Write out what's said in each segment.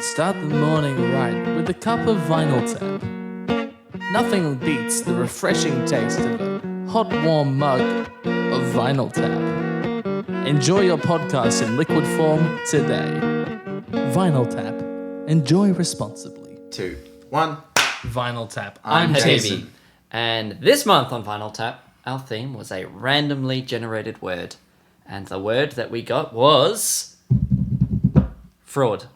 Start the morning right with a cup of Vinyl Tap. Nothing beats the refreshing taste of a hot, warm mug of Vinyl Tap. Enjoy your podcast in liquid form today. Vinyl Tap. Enjoy responsibly. 2, 1. Vinyl Tap. I'm Jason. And this month on Vinyl Tap, our theme was a randomly generated word. And the word that we got was... fraud.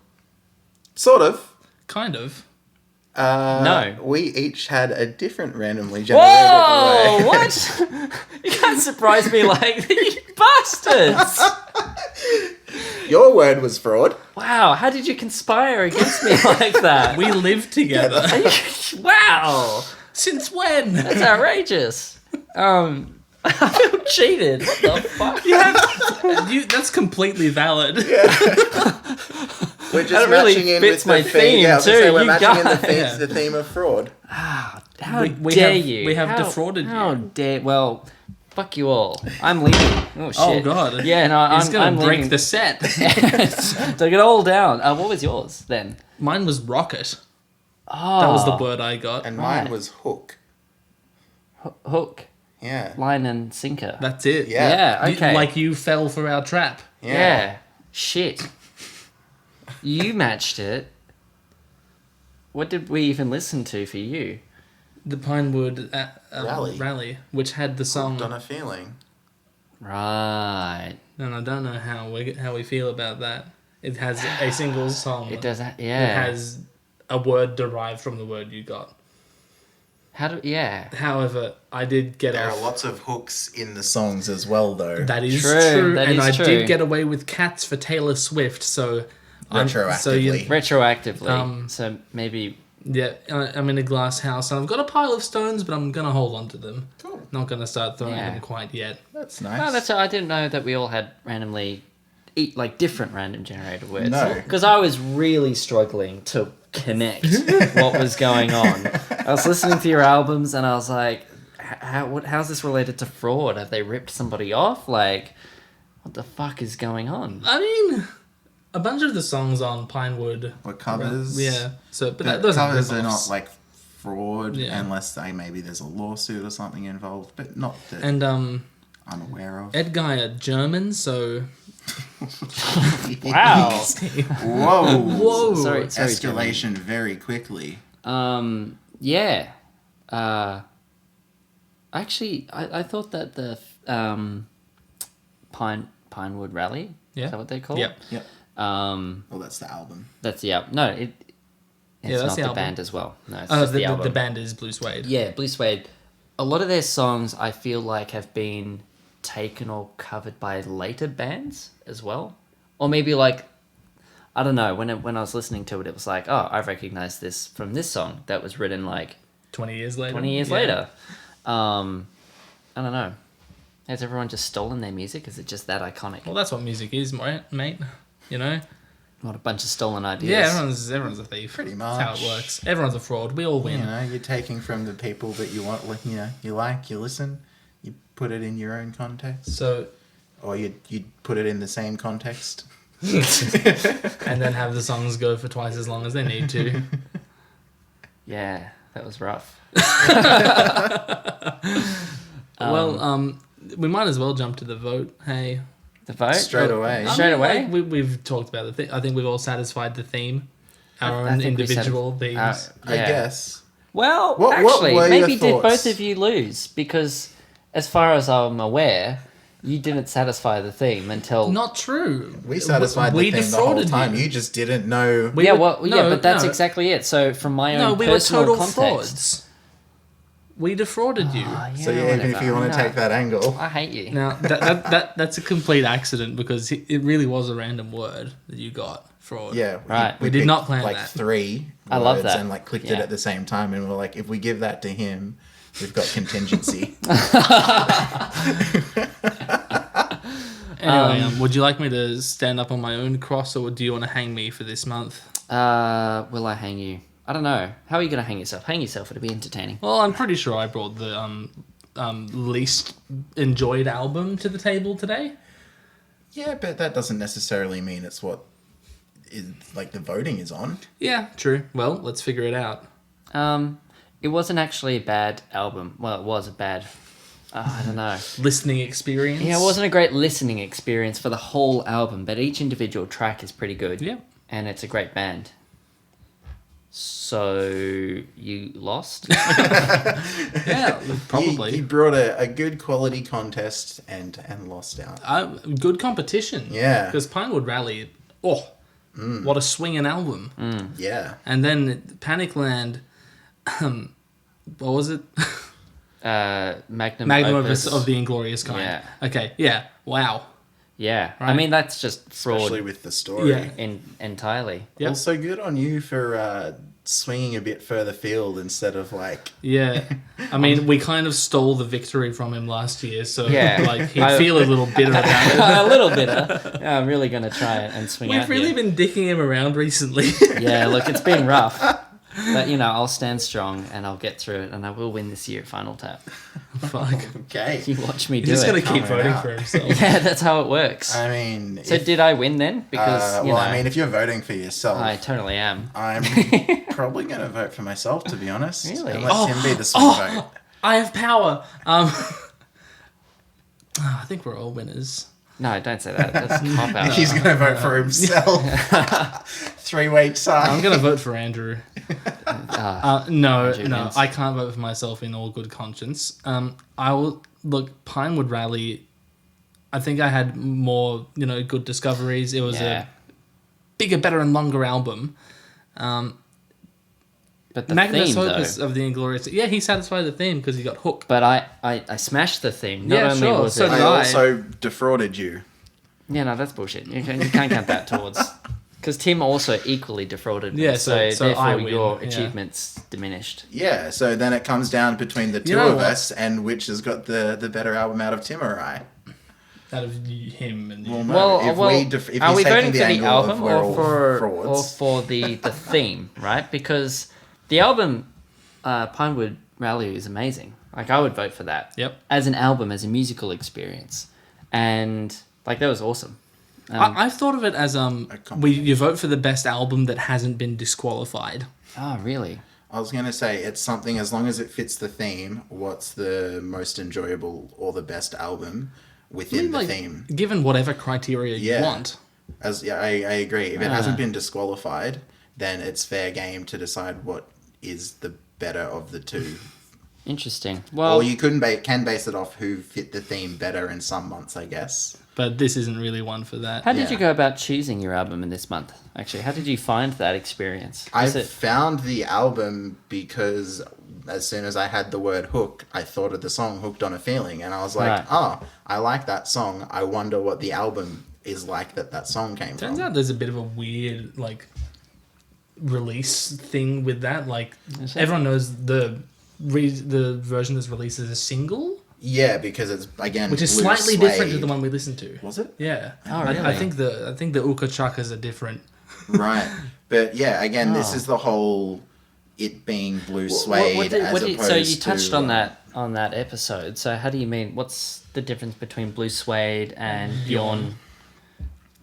Sort of. Kind of. No. We each had a different randomly generated Whoa! way. What? You can't surprise me like you bastards! Your word was fraud. Wow, how did you conspire against me like that? We live together. Wow! Since when? That's outrageous. I feel cheated. What the fuck? That's completely valid. We're just That really matching in fits with my the theme Yeah, I was gonna too, say we're you matching in guys. the theme of fraud. How We dare have- you? we have How- defrauded you. How dare... Well, fuck you all. I'm leaving. Oh, shit. Oh, God. Yeah, no, He's going I'm to break leaving. the set. Take it all down. What was yours then? Mine was rocket. Oh, That was the word I got. And Right. mine was hook. Hook, Yeah. line and sinker. That's it. Yeah. Yeah, okay. Like you fell for our trap. Yeah. Shit. You matched it. What did we even listen to for you? The Pinewood Rally. which had the song. Hooked on a feeling. Right. And I don't know how we feel about that. It has a single song. It does that. It Yeah. has a word derived from the word you got. Yeah. However, I did get There off. are lots of hooks in the songs as well, though. That is True, true, that and is I true. did get away with Cats for Taylor Swift. So Retroactively. Retroactively. So maybe. I'm in a glass house and I've got a pile of stones, but I'm gonna hold on to them. Cool. Not gonna start throwing Yeah. them quite yet. That's nice. No, I didn't know that we all had randomly different random generated words. No. Because I was really struggling to connect what was going on. I was listening to your albums and I was like, how's this related to fraud? Have they ripped somebody off? Like, what the fuck is going on? I mean, a bunch of the songs on Pinewood Or covers. Yeah. So, but But those covers are are rip-offs. not like fraud Yeah. unless maybe there's a lawsuit or something involved, but not that And I'm aware of. Edguy are German, so Wow. Whoa. Whoa. Sorry, Escalation very quickly. Yeah. Actually, I thought that the Pinewood Rally, Yeah. is that what they call Yep. Yep. it? Well, that's the album. That's the album. No, it's that's not the the album. band as well. No, it's just the album. The band is Blue Suede. Yeah, Blue Suede. A lot of their songs I feel like have been taken or covered by later bands as well. Or maybe like, I don't know, when I was listening to it, it was like, oh, I recognize this from this song that was written like 20 years later. 20 years Yeah. later. I don't know. Has everyone just stolen their music? Is it just that iconic? Well, that's what music is, right, mate? You know? What a bunch of stolen ideas. Yeah, everyone's a thief. Pretty That's how much. it works. Everyone's a fraud. We all win. You know, you're taking from the people that you want, you like, you listen, you put it in your own context, So, or you put it in the same context. and then have the songs go for twice as long as they need to. Yeah, that was rough. We might as well jump to the vote. Hey, The vote? Straight away. Straight away? Like, we've talked about the thing. I think we've all satisfied the theme. Our I own think we individual themes. I guess. Well, What actually, were your maybe did thoughts? both of you lose? Because as far as I'm aware, you didn't satisfy the theme until... Not true. We satisfied We the theme the whole defrauded time. you. You just didn't know. We were- but that's no. exactly it. So from my No, own we were personal total context... frauds. We defrauded you. So yeah, even if you want to take that angle. I hate you. Now that's a complete accident because it really was a random word that you got. Fraud. Yeah, Right. We did picked, not plan like that. 3 I love words that. and clicked it Yeah. at the same time, and we're like, if we give that to him, we've got contingency. Anyway, would you like me to stand up on my own cross, or do you want to hang me for this month? Will I hang you? I don't know. How are you going to hang yourself? Hang yourself. It'll be entertaining. Well, I'm pretty sure I brought the least enjoyed album to the table today. Yeah, but that doesn't necessarily mean it's what like the voting is on. Yeah, true. Well, let's figure it out. It wasn't actually a bad album. Well, it was a bad. I don't know. Listening experience. Yeah, it wasn't a great listening experience for the whole album, but each individual track is pretty good. Yeah. And it's a great band. So you lost? Yeah, probably. He brought a good quality contest and lost out. Good competition. Yeah. Because Pinewood Rally, what a swinging album. Yeah. And then Panicland, what was it? Magnum Opus of the Inglorious kind. Yeah. Okay, yeah. Wow. Yeah. Right. I mean, that's just fraud Especially with the story. Yeah. entirely. Yep. Also good on you for swinging a bit further field instead of like... Yeah. I mean, we kind of stole the victory from him last year, so Yeah. like he'd feel a little bitter about it. A little bitter. Yeah, I'm really going to try it and swing We've out really here. been dicking him around recently. Yeah, look, it's been rough. But, I'll stand strong and I'll get through it and I will win this year at Final Tap. Fuck. Okay. You watch me He's do just it. going to keep Coming voting out. for himself. Yeah, that's how it works. I mean... So did I win then? Because, I mean, if you're voting for yourself... I totally am. I'm probably going to vote for myself, to be honest. Really? And let Tim be the swing vote. I have power. I think we're all winners. No, don't say that. That's a cop out. He's going to vote for himself. 3-way tie. I'm going to vote for Andrew. No, Andrew wins. I can't vote for myself in all good conscience. I will look Pinewood Rally. I think I had more, good discoveries. It was a bigger, better, and longer album. But the Magnus theme, Opus though. of the Inglorious. Yeah, he satispied the theme because he got hooked. But I smashed the theme. Not Yeah, only sure, was so it... did I I. also defrauded you. Yeah, no, that's bullshit. You can't count that towards... Because Tim also equally defrauded me. Yeah, so so therefore I win, your yeah. achievements diminished. Yeah, so then it comes down between the two know of what? us and which has got the better album out of Tim or I. Out of him and you. Well, no, Well, if are he's we taking voting for the angle of album we're all or frauds. for the theme, right? Because the album Pinewood Rally is amazing. Like, I would vote for that. Yep. As an album, as a musical experience. And, that was awesome. I've thought of it as you vote for the best album that hasn't been disqualified. Oh, really? I was going to say, it's something, as long as it fits the theme, what's the most enjoyable or the best album within the theme? Given whatever criteria you Yeah. want. I agree. If it hasn't been disqualified, then it's fair game to decide what is the better of the two. Interesting. Well, Or you can base it off who fit the theme better in some months, I guess. But this isn't really one for that. how did yeah. you go about choosing your album in this month? Actually, how did you find that experience? I Was it... found the album because as soon as I had the word hook, I thought of the song Hooked on a Feeling. And I was like, Right. oh, I like that song. I wonder what the album is like that song came Turns from. out there's a bit of a weird, release thing with that. Is it? Everyone knows the version that's released as a single, Yeah, because it's, again, which is blue slightly different to suede. the one we listened to. Was it? Yeah. Oh, I really? think the Uka Chakas are different. Right. But yeah, again, this Oh. is the whole it being blue suede so you touched on that episode. So how do you mean? What's the difference between blue suede and Bjorn?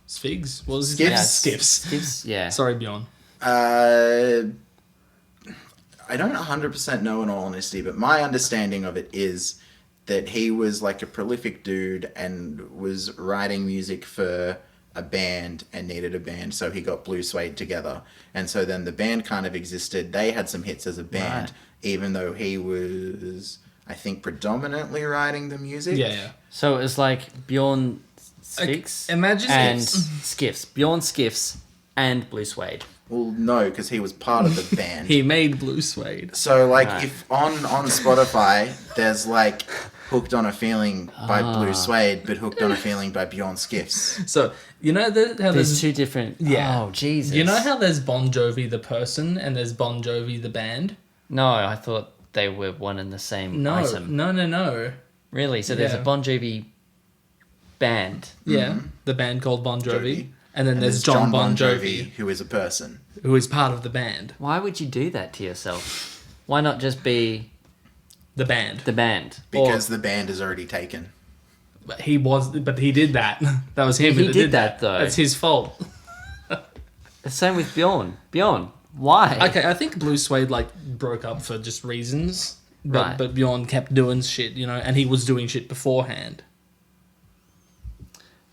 Sfigs? What was his Skifs. name? Skifs. Skifs? Yeah. Sorry, Bjorn. I don't 100% know in all honesty, but my understanding of it is that he was like a prolific dude and was writing music for a band and needed a band, so he got Blue Suede together. And so then the band kind of existed. They had some hits as a band, Right. even though he was, I think, predominantly writing the music. Yeah. So it was like Bjorn Skifs Imagine and it's- Skifs. Bjorn Skifs and Blue Suede. Well, no, because he was part of the band. He made Blue Suede. So, like, Right. if on Spotify, there's, like, Hooked on a Feeling by Blue Suede, but Hooked on a Feeling by Bjorn Skifs. So, you know how There's there's... two different... Yeah. Oh, Jesus. You know how there's Bon Jovi the person and there's Bon Jovi the band? No, I thought they were one and the same No. item. No. Really? So there's a Yeah. Bon Jovi band. Yeah. The band called Bon Jovi. Jovi. And then there's John Bon Jovi, who is a person. who is part of the band. Why would you do that to yourself? Why not just be The band. the band? Because the band is already taken. But he did that. That was him He who did that, though. That's his fault. The same with Bjorn. Bjorn, why? Okay, I think Blue Suede like broke up for just reasons, Right. but Bjorn kept doing shit, and he was doing shit beforehand.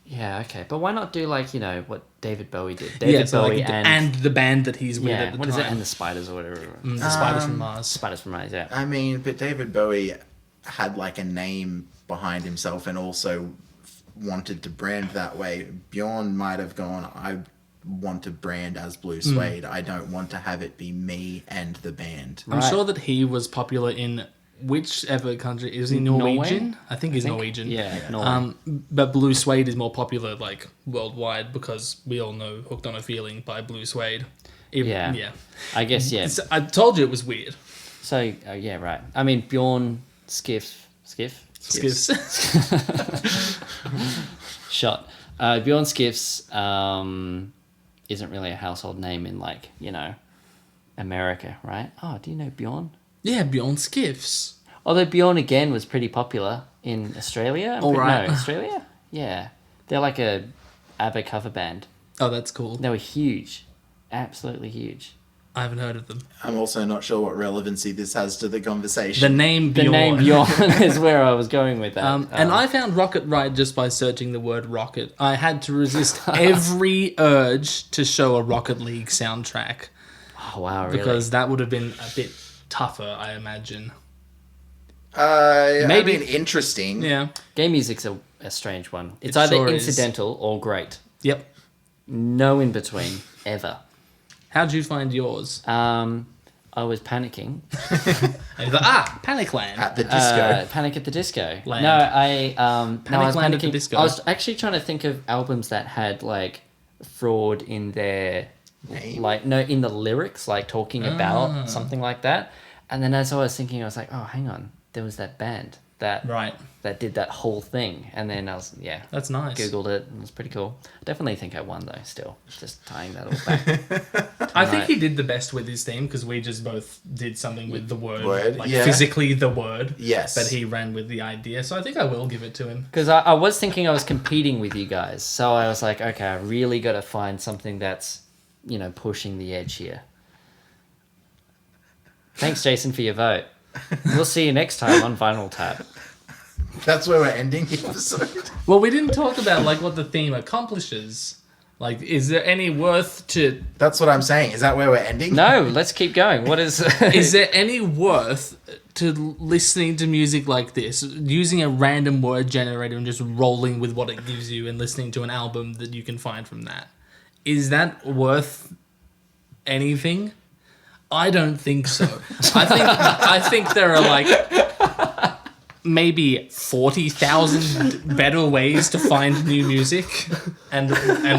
Yeah, okay. But why not do like, what David Bowie did? David Bowie and the band that he's with yeah, at the what time. is it? And the Spiders or whatever. The Spiders from Mars. Spiders from Mars, yeah. I mean, but David Bowie had like a name behind himself and also wanted to brand that way. Bjorn might have gone, I want to brand as Blue Suede. I don't want to have it be me and the band. I'm Right. sure that he was popular in whichever country. Is he Norwegian? I think he's Norwegian. Yeah, Norway. But Blue Suede is more popular like worldwide because we all know Hooked on a Feeling by Blue Suede. Yeah. I guess, yeah. I told you it was weird. So, yeah, right. I mean, Bjorn, Skif? Skifs. Shot. Bjorn Skifs isn't really a household name in, like, America, right? Oh, do you know Bjorn? Yeah, Bjorn Skifs. Although Bjorn again was pretty popular in Australia. All right. No, Australia? Yeah. They're like a ABBA cover band. Oh, that's cool. They were huge. Absolutely huge. I haven't heard of them. I'm also not sure what relevancy this has to the The conversation. name The Bjorn. name Bjorn is where I was going with that. And I found Rocket Ride just by searching the word rocket. I had to resist every urge to show a Rocket League soundtrack Oh, wow, really? because that would have been a bit tougher, I imagine. I Maybe- mean, interesting. Yeah. Game music's a strange one. It's It either sure is. incidental or great. Yep. No in between, ever. How'd you find yours? I was panicking. And you're like, Panicland. At the disco. Panic at the Disco. Land. No, I was Panicland at the panicking. Disco. I was actually trying to think of albums that had like fraud in their Name? like in the lyrics, like talking about something like that. And then as I was thinking, I was like, oh, hang on, there was that band that Right. that did that whole thing. And then I was That's nice. Googled it, and it was pretty cool. I definitely think I won though. Still, just tying that all back. I think he did the best with his theme because we just both did something with the word. Like yeah. physically the word. Yes. But he ran with the idea. So I think I will give it to him. Because I was thinking I was competing with you guys, so I was like, okay, I really got to find something that's, pushing the edge here. Thanks, Jason, for your vote. We'll see you next time on Vinyl Tap. That's where we're ending the episode. Well, we didn't talk about like what the theme accomplishes. Like, is there any worth to... That's what I'm saying. Is that where we're ending? No, let's keep going. What is... Is there any worth to listening to music like this, using a random word generator and just rolling with what it gives you and listening to an album that you can find from that? Is that worth anything? I don't think so. I think there are like maybe 40,000 better ways to find new music, and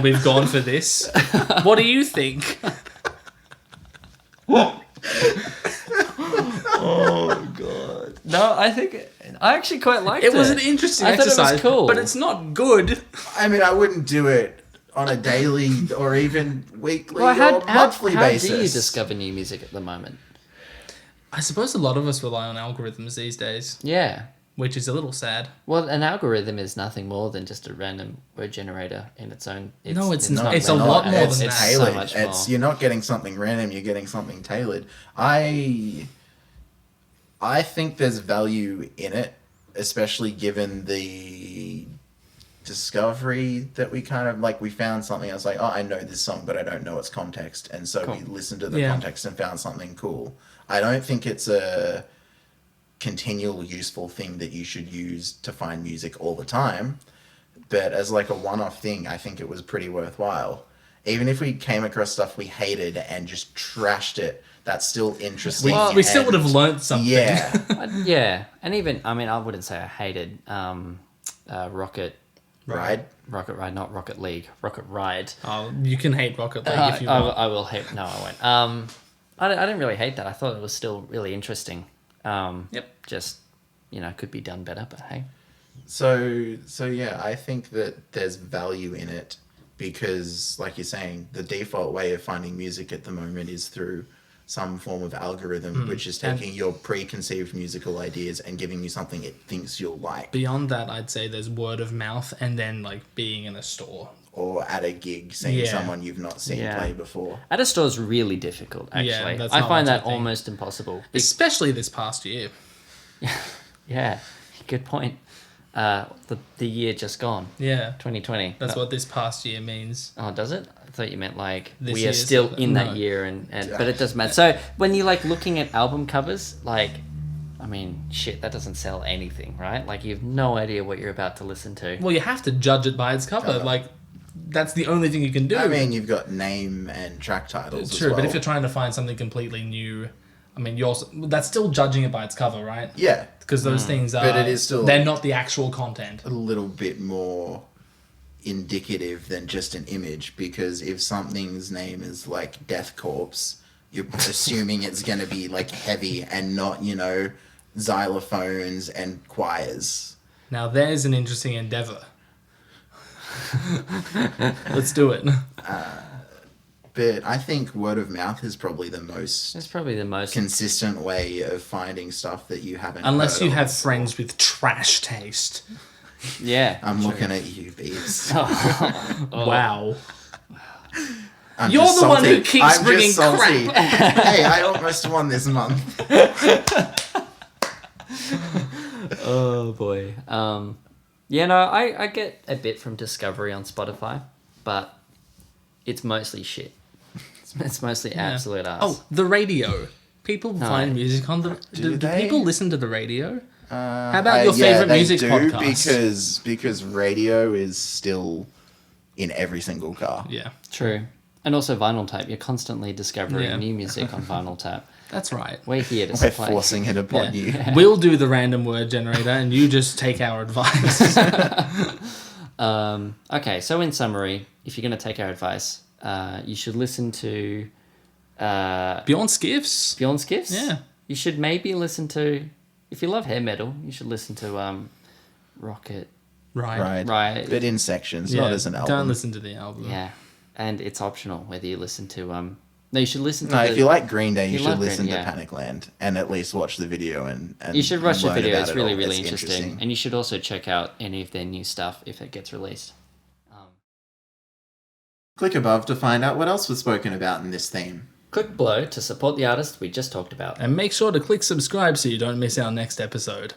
we've gone for this. What do you think? No, I actually quite liked it. It was an interesting I thought it was exercise, cool. but it's not good. I mean, I wouldn't do it on a daily or even weekly Well, or monthly how basis. do you discover new music at the moment? I suppose a lot of us rely on algorithms these days, Yeah. which is a little sad. Well, an algorithm is nothing more than just a random word generator in its own... No, it's not. not It's a random. lot more It's than so that. Tailored. much It's more. you're not getting something random. You're getting something tailored. I think there's value in it, especially given the discovery that we kind of like. We found something. I was like, oh, I know this song, but I don't know its context, and so we listened to the Yeah. context and found something cool. I don't think it's a continual useful thing that you should use to find music all the time, but as like a one-off thing, I think it was pretty worthwhile. Even if we came across stuff we hated and just trashed it, that's still interesting. We still would and- have learnt something. Yeah, Yeah, and even, I mean, I wouldn't say I hated Rocket right. Ride, not Rocket League, Rocket Ride. Oh, you can hate Rocket League if you want. I will hate. No, I won't. I didn't really hate that. I thought it was still really interesting. Yep. Just, could be done better, but hey. So yeah, I think that there's value in it because, like you're saying, the default way of finding music at the moment is through some form of algorithm, which is taking your preconceived musical ideas and giving you something it thinks you'll like. Beyond that, I'd say there's word of mouth and then like being in a store. or at a gig seeing Yeah. someone you've not seen Yeah. play before. At a store is really difficult, actually. Yeah, that's I not find much that of a thing. almost impossible. Especially this past year. Yeah, good point. The year just gone, Yeah. 2020. That's what this past year means. Oh, does it? I thought you meant like This we are year's still of- in no. that year, and but it doesn't matter. So when you're like looking at album covers, like, I mean, shit, that doesn't sell anything, right? Like you have no idea what you're about to listen to. Well, you have to judge it by its cover. Cover. Like, that's the only thing you can do. I mean, you've got name and track titles True, as well. but if you're trying to find something completely new, I mean, you're also, that's still judging it by its cover, right? Yeah, Because those things are... But it is still- They're not the actual content. a little bit more indicative than just an image, because if something's name is like Death Corpse, you're assuming it's going to be like heavy and not, you know, xylophones and choirs. Now, there's an interesting endeavor. Let's do it. But I think word of mouth is probably the most It's probably the most. consistent way of finding stuff that you haven't Unless heard you of have before. friends with trash taste. Yeah. I'm looking at you, Beebs. Wow. I'm You're just the one who salty. keeps I'm bringing just salty. Hey, I almost won this month. Oh boy. Yeah, no, I get a bit from Discovery on Spotify, but it's mostly shit. It's mostly absolute ass. Oh, the radio. People find music on the... Do they? people listen to the radio? How about your favorite they music do, podcast? because radio is still in every single car. Yeah, True. And also vinyl tape. You're constantly discovering Yeah. new music on vinyl tape. that's right. We're here to We're supply. forcing it upon you. We'll do the random word generator and you just take our advice. Okay, so in summary, if you're going to take our advice, you should listen to Beyond Skifs? Bjorn Skifs. Yeah. You should maybe listen to, if you love hair metal, you should listen to Rocket. Right. Right. But in sections, Yeah, not as an album. Don't listen to the album. Yeah. And it's optional whether you listen to no, you should listen to No, the, if you like Green Day, you you should love listen Green- to yeah. Panicland and at least watch the video and you should watch the learn video. about It's it really, all. really It's interesting. And you should also check out any of their new stuff if it gets released. Click above to find out what else was spoken about in this theme. Click below to support the artist we just talked about. And make sure to click subscribe so you don't miss our next episode.